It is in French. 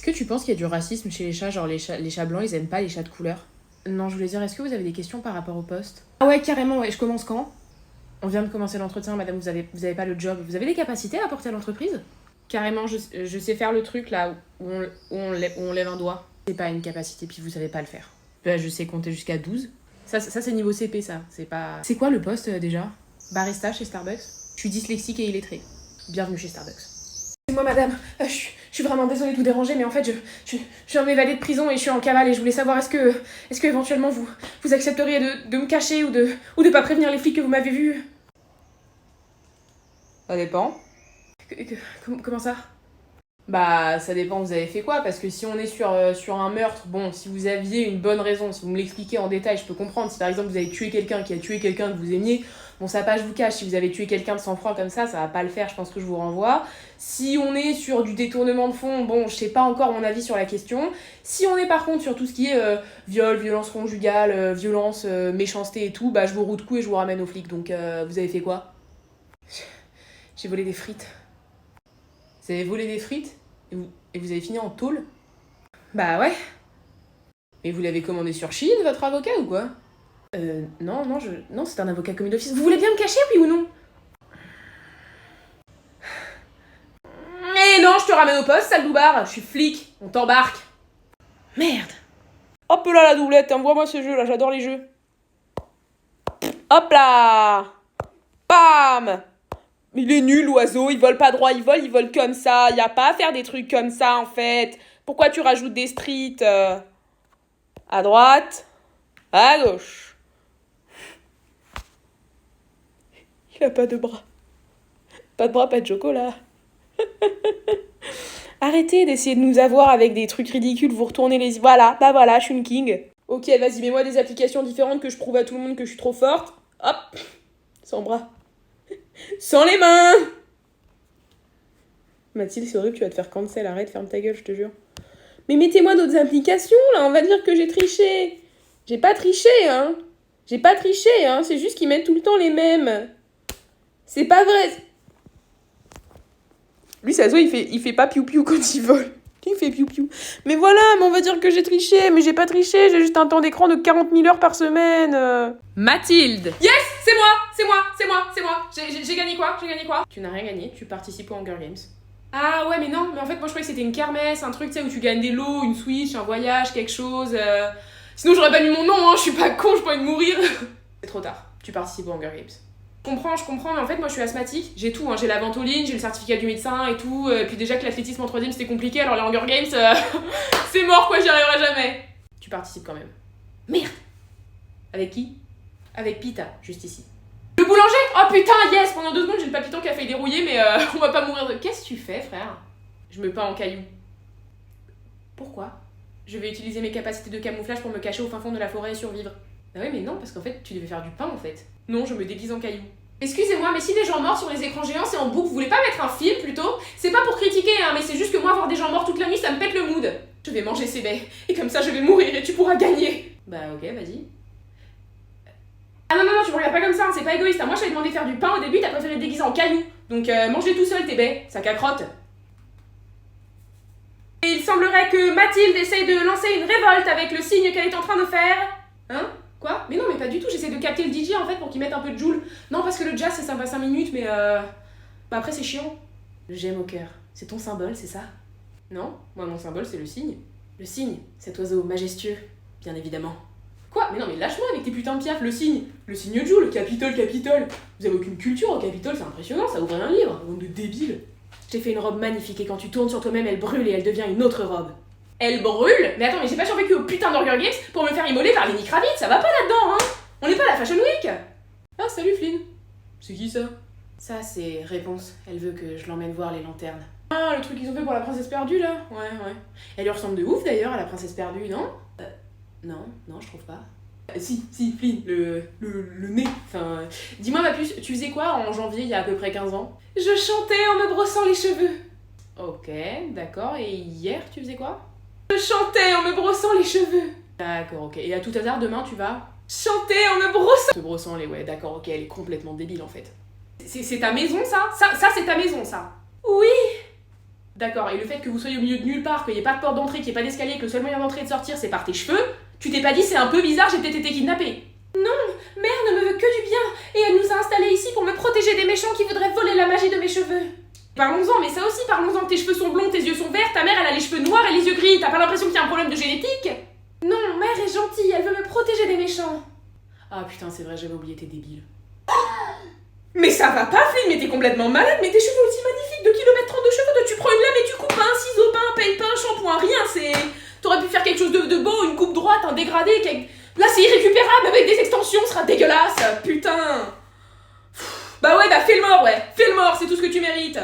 Est-ce que tu penses qu'il y a du racisme chez les chats, genre les chats blancs, ils aiment pas les chats de couleur? Non, je voulais dire, est-ce que vous avez des questions par rapport au poste? Ah ouais, carrément, ouais, je commence quand? On vient de commencer l'entretien, madame, vous avez pas le job. Vous avez des capacités à apporter à l'entreprise? Carrément, je sais faire le truc là où on lève un doigt. C'est pas une capacité, puis vous savez pas le faire. Là, je sais compter jusqu'à 12. Ça c'est niveau CP, ça. C'est pas... C'est quoi le poste déjà? Barista chez Starbucks? Je suis dyslexique et illettrée. Bienvenue chez Starbucks. Moi madame, je suis vraiment désolée de vous déranger, mais en fait je suis un évadé de prison et je suis en cavale et je voulais savoir est-ce que éventuellement vous accepteriez de me cacher ou de pas prévenir les flics que vous m'avez vu? Ça dépend. Comment ça? Bah ça dépend, vous avez fait quoi? Parce que si on est sur un meurtre, bon, si vous aviez une bonne raison, si vous me l'expliquez en détail, je peux comprendre. Si par exemple vous avez tué quelqu'un qui a tué quelqu'un que vous aimiez, bon ça pas je vous cache, si vous avez tué quelqu'un de sang-froid comme ça va pas le faire, je pense que je vous renvoie. Si on est sur du détournement de fonds, bon je sais pas encore mon avis sur la question. Si on est par contre sur tout ce qui est viol, violence conjugale, violence, méchanceté et tout, bah je vous roue de coups et je vous ramène aux flics. Donc vous avez fait quoi? J'ai volé des frites. Vous avez volé des frites et vous avez fini en tôle? Bah ouais. Mais vous l'avez commandé sur Chine, votre avocat, ou quoi? Non, non, c'est un avocat commis d'office. Vous voulez bien me cacher, oui ou non? Mais non, je te ramène au poste, sale loupard. Je suis flic, on t'embarque. Merde. Hop là la doublette, envoie-moi ce jeu là, j'adore les jeux. Hop là. Bam. Il est nul l'oiseau, il vole pas droit, il vole comme ça. Y a pas à faire des trucs comme ça en fait. Pourquoi tu rajoutes des streets à droite, à gauche? Il a pas de bras. Pas de bras, pas de chocolat. Arrêtez d'essayer de nous avoir avec des trucs ridicules, vous retournez les... Voilà, bah voilà, je suis une king. Ok, vas-y, mets-moi des applications différentes que je prouve à tout le monde que je suis trop forte. Hop, sans bras. Sans les mains. Mathilde, c'est horrible, tu vas te faire cancel, arrête, ferme ta gueule, je te jure. Mais mettez-moi d'autres applications, là, on va dire que j'ai triché. J'ai pas triché, hein. J'ai pas triché, hein, c'est juste qu'ils mettent tout le temps les mêmes. C'est pas vrai. Lui, ça se voit, il fait pas piou-piou quand il vole. Il fait piou-piou. Mais voilà, mais on va dire que j'ai triché, mais j'ai pas triché, j'ai juste un temps d'écran de 40 000 heures par semaine. Mathilde. Yes, c'est moi. J'ai gagné quoi? Tu n'as rien gagné, tu participes aux Hunger Games. Ah ouais, mais non, mais en fait, moi je croyais que c'était une kermesse, un truc, tu sais, où tu gagnes des lots, une Switch, un voyage, quelque chose. Sinon, j'aurais pas mis mon nom, hein, je suis pas con, je pourrais me mourir. C'est trop tard, tu participes aux Hunger Games. Je comprends, mais en fait, moi je suis asthmatique, j'ai tout, hein, j'ai la ventoline, j'ai le certificat du médecin et tout, puis déjà que l'athlétisme en 3ème c'était compliqué, alors les Hunger Games, c'est mort quoi, j'y arriverai jamais. Tu participes quand même. Merde. Avec qui? Avec Pita, juste ici. Le boulanger? Oh putain, yes! Pendant 2 secondes, j'ai le papillon qui a failli dérouiller, mais on va pas mourir de... Qu'est-ce que tu fais, frère? Je me peins en caillou. Pourquoi? Je vais utiliser mes capacités de camouflage pour me cacher au fin fond de la forêt et survivre. Bah oui, mais non, parce qu'en fait, tu devais faire du pain, en fait. Non, je me déguise en caillou. Excusez-moi, mais si des gens morts sur les écrans géants, c'est en boucle, vous voulez pas mettre un film, plutôt? C'est pas pour critiquer, hein, mais c'est juste que moi, voir des gens morts toute la nuit, ça me pète le mood. Je vais manger ces baies, et comme ça, je vais mourir et tu pourras gagner. Bah ok, vas-y. Ah non, tu me regardes pas comme ça, hein, c'est pas égoïste. Hein. Moi, je t'avais demandé de faire du pain au début, t'as préféré te déguiser en caillou. Donc, mange-les tout seul, tes baies, ça cacrotte. Et il semblerait que Mathilde essaye de lancer une révolte avec le signe qu'elle est en train de faire. Hein? Quoi? Mais non, mais pas du tout, j'essaie de capter le DJ en fait pour qu'il mette un peu de joule. Non, parce que le jazz c'est sympa 5 minutes, mais bah après c'est chiant. Le j'aime au cœur, c'est ton symbole, c'est ça? Non, moi mon symbole c'est le cygne. Le cygne, cet oiseau majestueux, bien évidemment. Quoi? Mais non, mais lâche-moi avec tes putains de piafs, le cygne Joule, Capitole. Vous avez aucune culture au Capitole, c'est impressionnant, ça ouvrait un livre, bande de débiles. Je t'ai fait une robe magnifique et quand tu tournes sur toi-même, elle brûle et elle devient une autre robe. Elle brûle? Mais attends, mais j'ai pas survécu au putain d'Hunger Games pour me faire immoler par Lenny Kravitz, ça va pas là-dedans, hein? On n'est pas à la Fashion Week! Ah, salut Flynn. C'est qui ça? Ça, c'est Réponse. Elle veut que je l'emmène voir les lanternes. Ah, le truc qu'ils ont fait pour la princesse perdue, là? Ouais. Elle lui ressemble de ouf, d'ailleurs, à la princesse perdue, non? Non, je trouve pas. Si, Flynn, le nez. Enfin, dis-moi ma puce, tu faisais quoi en janvier il y a à peu près 15 ans? Je chantais en me brossant les cheveux. Ok, d'accord, et hier tu faisais quoi? Je chantais en me brossant les cheveux. D'accord, ok, et à tout hasard demain tu vas chanter en me brossant... Se brossant les... Ouais, d'accord, ok, elle est complètement débile en fait. C'est ta maison ça? Ça c'est ta maison ça? Oui. D'accord, et le fait que vous soyez au milieu de nulle part, qu'il n'y ait pas de porte d'entrée, qu'il n'y ait pas d'escalier, que le seul moyen d'entrer et de sortir c'est par tes cheveux, tu t'es pas dit c'est un peu bizarre, j'ai peut-être été kidnappée? Non, mère ne me veut que du bien, et elle nous a installés ici pour me protéger des méchants qui voudraient voler la magie de mes cheveux. Parlons-en, mais ça aussi, parlons-en, tes cheveux sont blonds, tes yeux sont verts, ta mère elle a les cheveux noirs et les yeux gris, t'as pas l'impression qu'il y a un problème de génétique? Non, mère est gentille, elle veut me protéger des méchants. Ah putain, c'est vrai, j'avais oublié, t'es débile. Mais ça va pas, Flynn, mais t'es complètement malade, mais tes cheveux aussi magnifiques, 2 km 30 de cheveux, toi tu prends une lame et tu coupes pas un ciseau, pas un peigne, pas un shampoing, rien, c'est... T'aurais pu faire quelque chose de beau, une coupe droite, un dégradé, Là c'est irrécupérable, avec des extensions, ce sera dégueulasse, putain. Bah ouais, bah fais le mort, c'est tout ce que tu mérites.